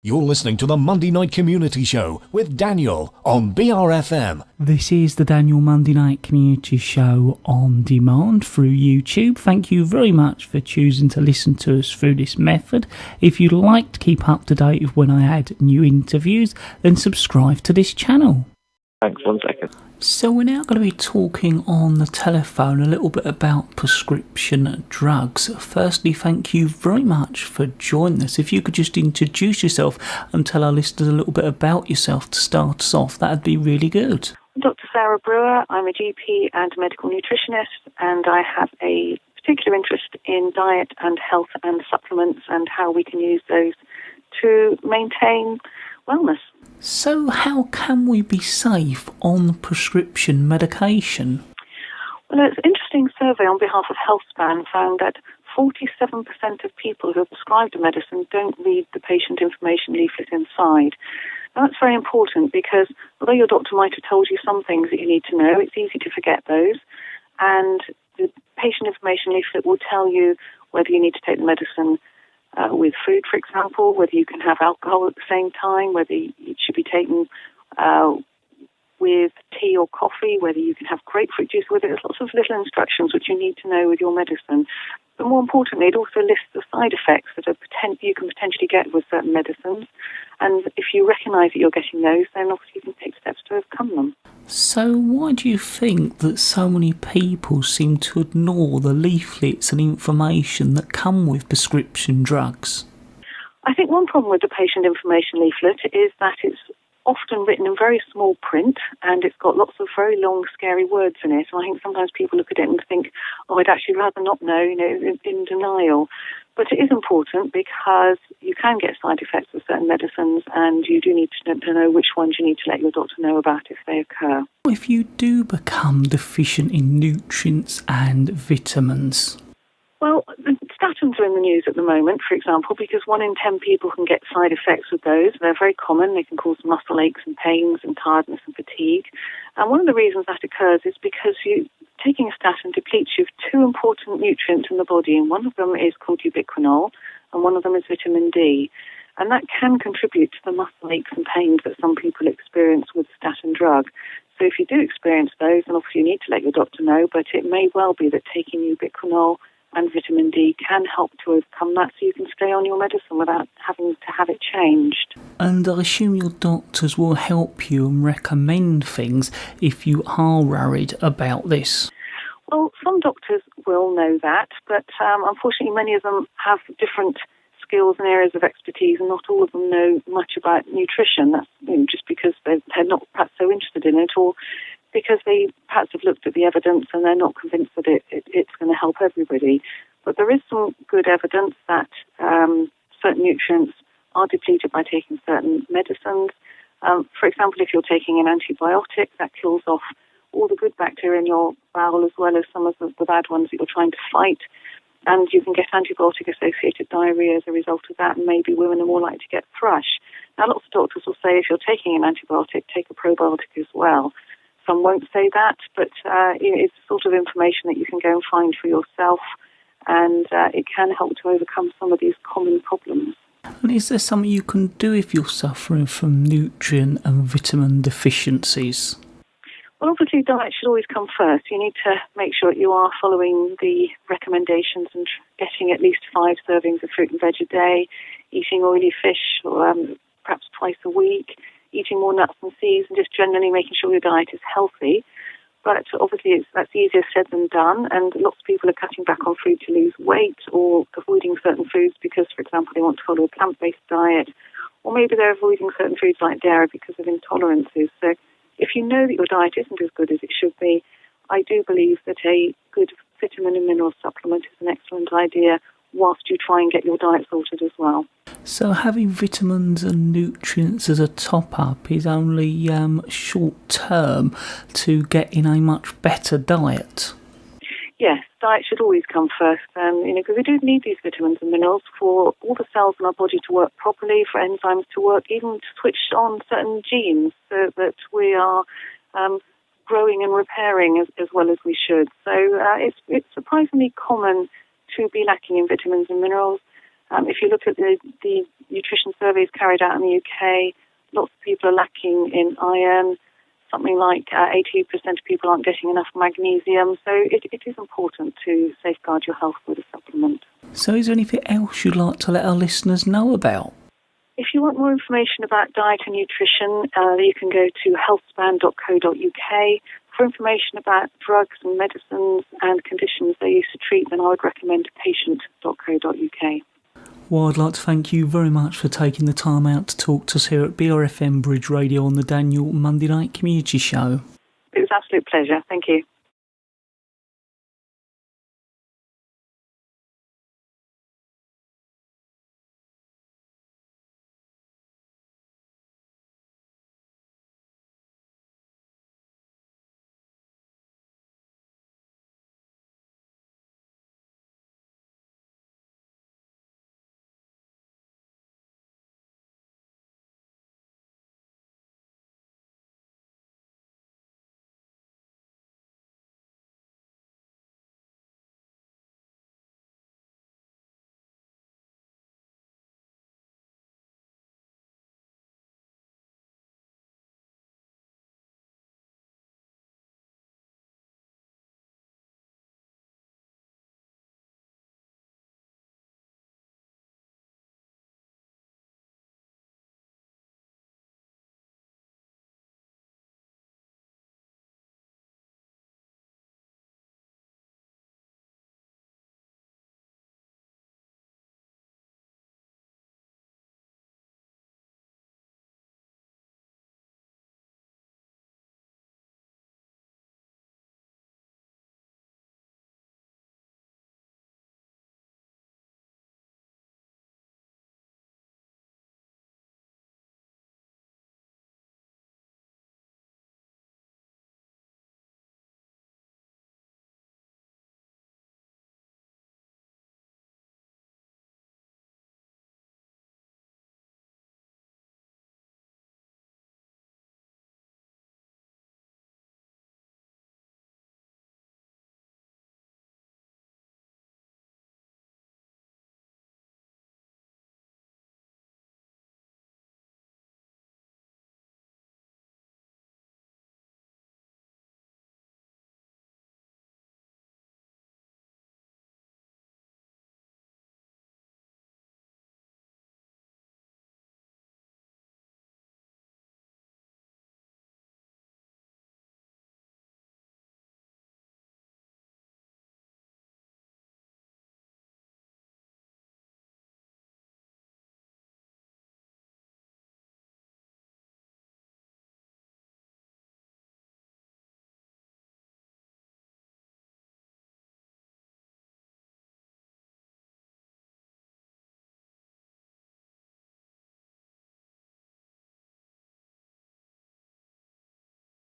You're listening to the Monday Night Community Show with Daniel on BRFM. This is the Daniel Monday Night Community Show on demand through YouTube. Thank you very much for choosing to listen to us through this method. If you'd like to keep up to date with when I add new interviews, then subscribe to this channel. Thanks, 1 second. So we're now going to be talking on the telephone a little bit about prescription drugs. Firstly, thank you very much for joining us. If you could just introduce yourself and tell our listeners a little bit about yourself to start us off, that'd be really good. I'm Dr. Sarah Brewer. I'm a GP and medical nutritionist, and I have a particular interest in diet and health and supplements and how we can use those to maintain wellness. So how can we be safe on prescription medication? Well, an interesting survey on behalf of HealthSpan found that 47% of people who are prescribed a medicine don't read the patient information leaflet inside. Now, that's very important because although your doctor might have told you some things that you need to know, it's easy to forget those. And the patient information leaflet will tell you whether you need to take the medicine with food, for example, whether you can have alcohol at the same time, whether it should be taken with tea or coffee, whether you can have grapefruit juice with it. There's lots of little instructions which you need to know with your medicine. But more importantly, it also lists the side effects that you can potentially get with certain medicines. And if you recognise that you're getting those, then obviously you can take steps to overcome them. So why do you think that so many people seem to ignore the leaflets and information that come with prescription drugs? I think one problem with the patient information leaflet is that it's often written in very small print and it's got lots of very long, scary words in it. And I think sometimes people look at it and think, oh, I'd actually rather not know, in denial. But it is important because you can get side effects with certain medicines and you do need to know which ones you need to let your doctor know about if they occur. If you do become deficient in nutrients and vitamins? Well, statins are in the news at the moment, for example, because 1 in 10 people can get side effects with those. They're very common. They can cause muscle aches and pains and tiredness and fatigue. And one of the reasons that occurs is because taking a statin depletes you of 2 important nutrients in the body, and one of them is called ubiquinol, and one of them is vitamin D. And that can contribute to the muscle aches and pains that some people experience with statin drug. So if you do experience those, then obviously you need to let your doctor know, but it may well be that taking ubiquinol and vitamin D can help to overcome that so you can stay on your medicine without having to have it changed. And I assume your doctors will help you and recommend things if you are worried about this. Well, some doctors will know that, but unfortunately many of them have different skills and areas of expertise, and not all of them know much about nutrition. That's just because they're not perhaps so interested in it, or because they perhaps have looked at the evidence and they're not convinced that it's going to help everybody. But there is some good evidence that certain nutrients are depleted by taking certain medicines. For example, if you're taking an antibiotic, that kills off all the good bacteria in your bowel as well as some of the bad ones that you're trying to fight. And you can get antibiotic-associated diarrhea as a result of that, and maybe women are more likely to get thrush. Now, lots of doctors will say if you're taking an antibiotic, take a probiotic as well. Some won't say that, but it's the sort of information that you can go and find for yourself, and it can help to overcome some of these common problems. And is there something you can do if you're suffering from nutrient and vitamin deficiencies? Well, obviously, diet should always come first. You need to make sure that you are following the recommendations and getting at least 5 servings of fruit and veg a day, eating oily fish or perhaps twice a week, eating more nuts and seeds, and just generally making sure your diet is healthy. But obviously that's easier said than done, and lots of people are cutting back on food to lose weight or avoiding certain foods because, for example, they want to follow a plant-based diet, or maybe they're avoiding certain foods like dairy because of intolerances. So if you know that your diet isn't as good as it should be, I do believe that a good vitamin and mineral supplement is an excellent idea whilst you try and get your diet sorted as well. So having vitamins and nutrients as a top-up is only short-term to get in a much better diet? Yes, diet should always come first, because we do need these vitamins and minerals for all the cells in our body to work properly, for enzymes to work, even to switch on certain genes so that we are growing and repairing as well as we should. So it's surprisingly common to be lacking in vitamins and minerals. If you look at the nutrition surveys carried out in the UK, lots of people are lacking in iron. Something like 80% of people aren't getting enough magnesium. So it is important to safeguard your health with a supplement. So is there anything else you'd like to let our listeners know about? If you want more information about diet and nutrition, you can go to healthspan.co.uk. For information about drugs and medicines and conditions they use to treat, then I would recommend patient.co.uk. Well, I'd like to thank you very much for taking the time out to talk to us here at BRFM Bridge Radio on the Daniel Monday Night Community Show. It was an absolute pleasure. Thank you.